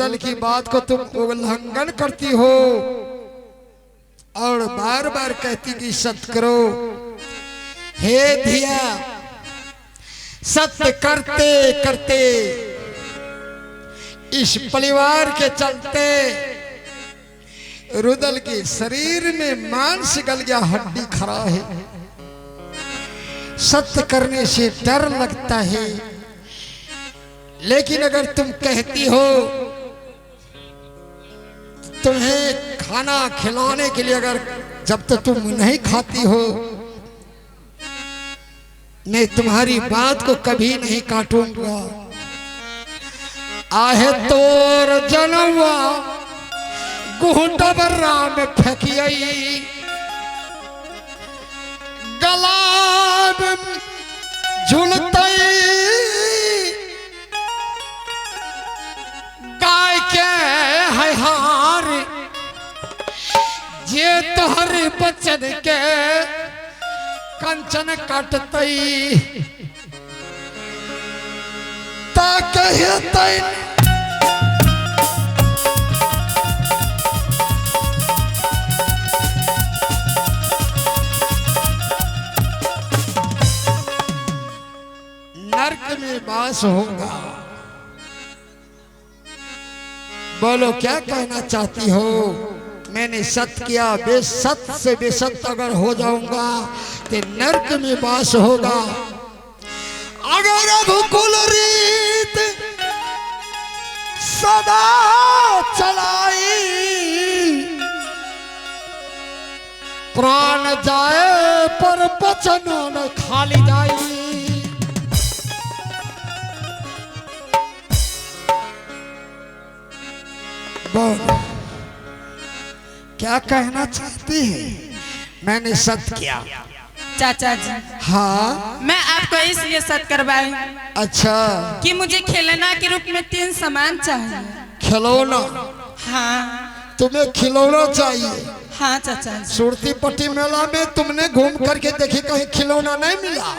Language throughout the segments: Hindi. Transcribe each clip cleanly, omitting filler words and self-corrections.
रुदल की बात को तुम उल्लंघन करती हो और बार बार कहती कि सत्य करो। हे धिया, सत्य करते करते इस परिवार के चलते रुदल के शरीर में मांस गल गया, हड्डी खरा है। सत्य करने से डर लगता है, लेकिन अगर तुम कहती हो तुम्हें खाना खिलाने के लिए, अगर जब तक तुम नहीं खाती हो मैं तुम्हारी बात को कभी नहीं काटूंगा। आहे तोर जनवा गुहडबर्रा में फेंकियई, गला में झुलतई गाय के है हार, जे तोहर बचन के कंचन काटतई ता कहतई। नरक में वास होगा। बोलो क्या कहना चाहती हो? मैंने सत्य किया, बेसत्य से बेसत्य अगर हो जाऊंगा तो नरक में वास होगा। अगर रघुकुल रीत सदा चलाई, प्राण जाए पर बचन न खाली जाई। बोल क्या कहना चाहती है? मैंने सत्य किया। चाचा जी, हाँ मैं आपको इसलिए सत्य करवाई। अच्छा, कि मुझे खिलौना के रूप में 3 सामान चाहिए। खिलौना? हाँ तुम्हें खिलौना चाहिए? हाँ चाचा जी। सुरती पट्टी मेला में तुमने घूम करके देखी, कहीं खिलौना नहीं मिला?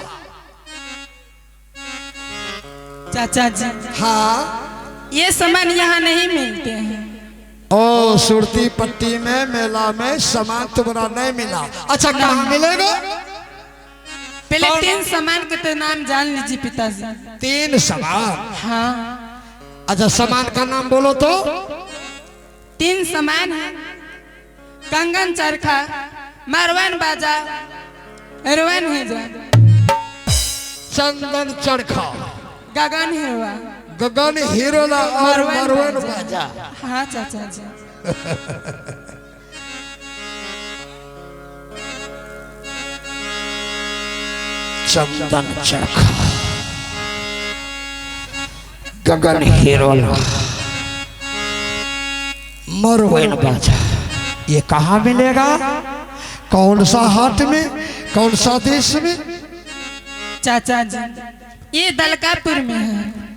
चाचा जी, हाँ, ये सामान यहाँ नहीं मिलते हैं। ओ सुरती पट्टी में मेला में सामान तुम्हारा नहीं मिला? अच्छा, कहाँ मिलेगा? पहले 3 सामान के तो नाम जान लीजिए पिताजी। 3 सामान? हाँ। अच्छा, सामान का नाम बोलो तो। 3 सामान है, कंगन चरखा, मारवान बाजा, हेरोइन हुआ, चंदन चरखा, गगन हेवा, गगन हीरोला और मरवन बाजा। हाँ चाचा जी। चंदन चरखा, गगन हीरोला, मरवन बाजा, ये कहाँ मिलेगा? कौन सा हाट में, कौन सा देश में? चाचा जी, ये दलकापुर में है।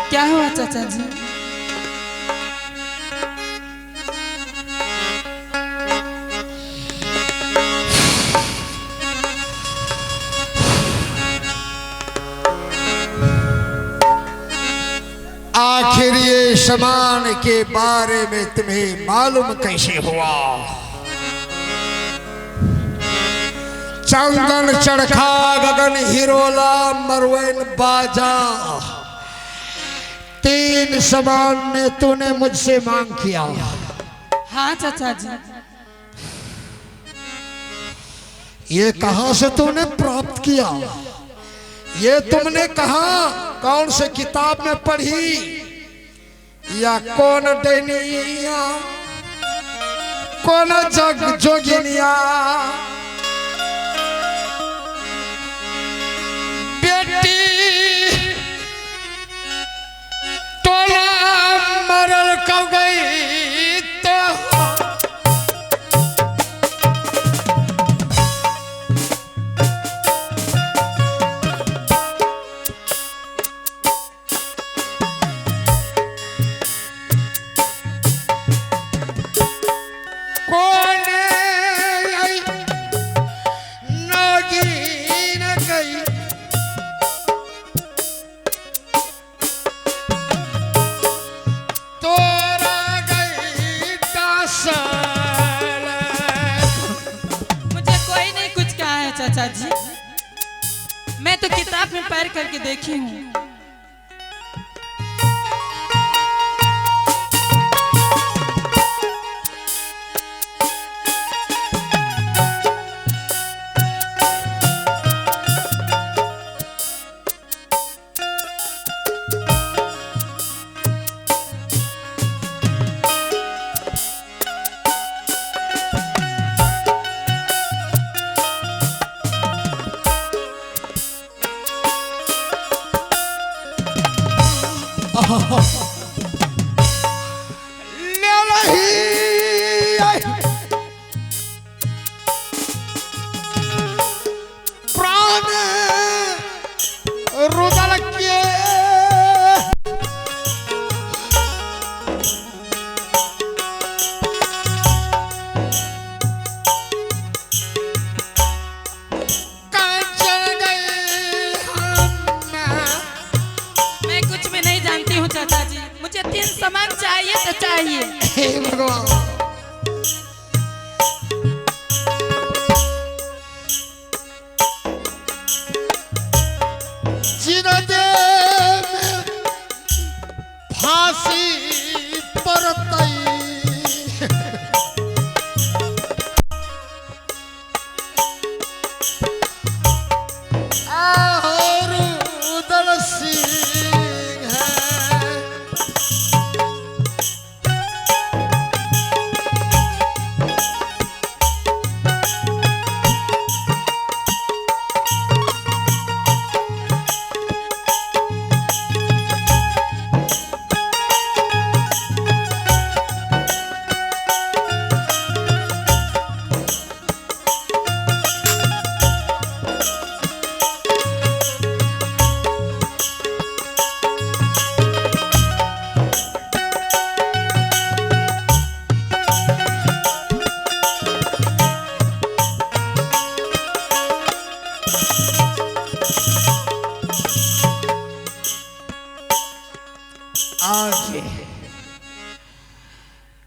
क्या हुआ चाचा जी? आखिर ये सामान के बारे में तुम्हें मालूम कैसे हुआ? चंदन चरखा, गगन हिरोला, मरवन बाजा, 3 सामान ने तूने मुझसे मांग किया। हाँ चाचा जी। ये कहाँ से तूने प्राप्त किया? ये तुमने कहा, कौन से किताब में पढ़ी, या कौन दैनिया, कौन जग जोगिनिया? बेटी टोला मरल कब गई तो चाचा जी, मैं तो किताब में पढ़ करके देखी हूँ। प्राण रुदल किए मैं कुछ भी नहीं जानती हूँ चाचा जी, मुझे 3 सामान चाहिए तो चाहिए। हे भगवान, जिनदे में फांसी परतई और उदल सिंह है। आज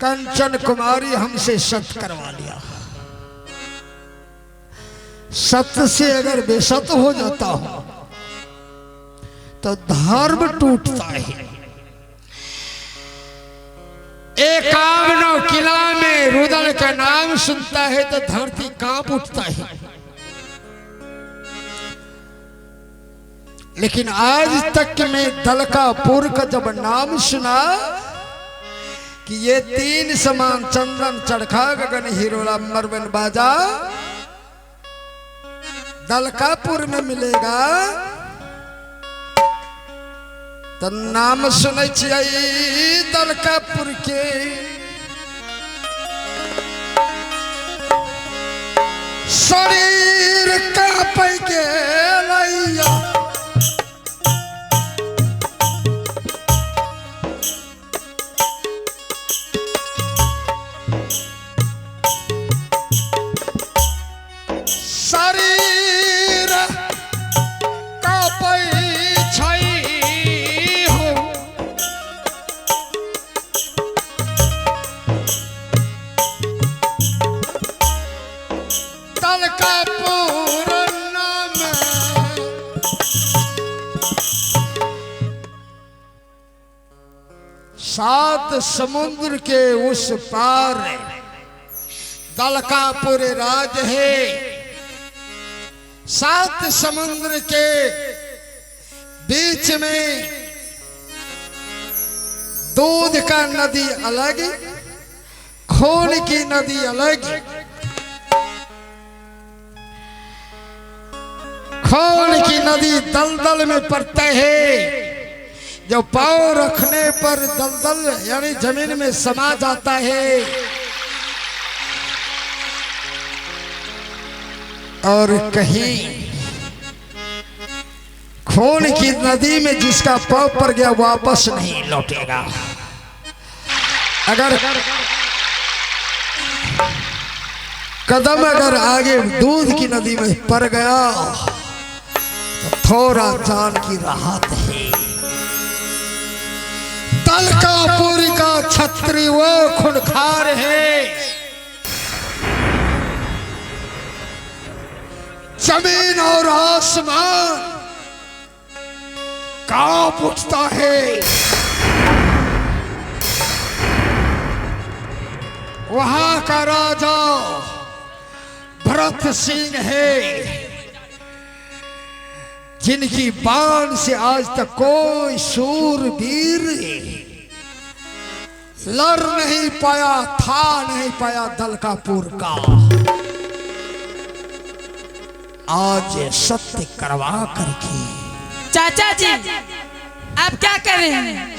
कंचन कुमारी हमसे सत्य करवा लिया। सत्य से अगर बेसत हो जाता हो तो धर्म टूटता है। एक कामनो किला में रुदल का नाम सुनता है तो धरती कांप उठता है। लेकिन आज तक मैं दलकापुर का जब नाम सुना कि ये 3 समान चंदन चरखा गगन हिरोला मरवन बाजा दलकापुर में मिलेगा, तो नाम सुनै छियै दलकापुर के। शरीर कांपै गेलैया शरीर कांपै छै हो। दलकापुर नाम 7 समुद्र के उस पार दलकापुर राज है। 7 समुद्र के बीच में दूध का नदी अलग, खून की नदी अलग। खून की नदी दलदल में पड़ता है, जो पांव रखने पर दलदल यानी जमीन में समा जाता है। और कहीं खून की नदी में जिसका पांव पड़ गया वापस नहीं लौटेगा। अगर कदम अगर आगे दूध की नदी में पड़ गया तो थोड़ा जान की राहत है। दलकापुर का छत्री वो खूंखार है जमीन और आसमान कांप उठता है। वहां का राजा भरत सिंह है, जिनकी बाण से आज तक कोई शूरवीर लड़ नहीं पाया, था नहीं पाया दलकापुर का। आज सत्य करवा करके। चाचा जी आप क्या कर रहे हैं?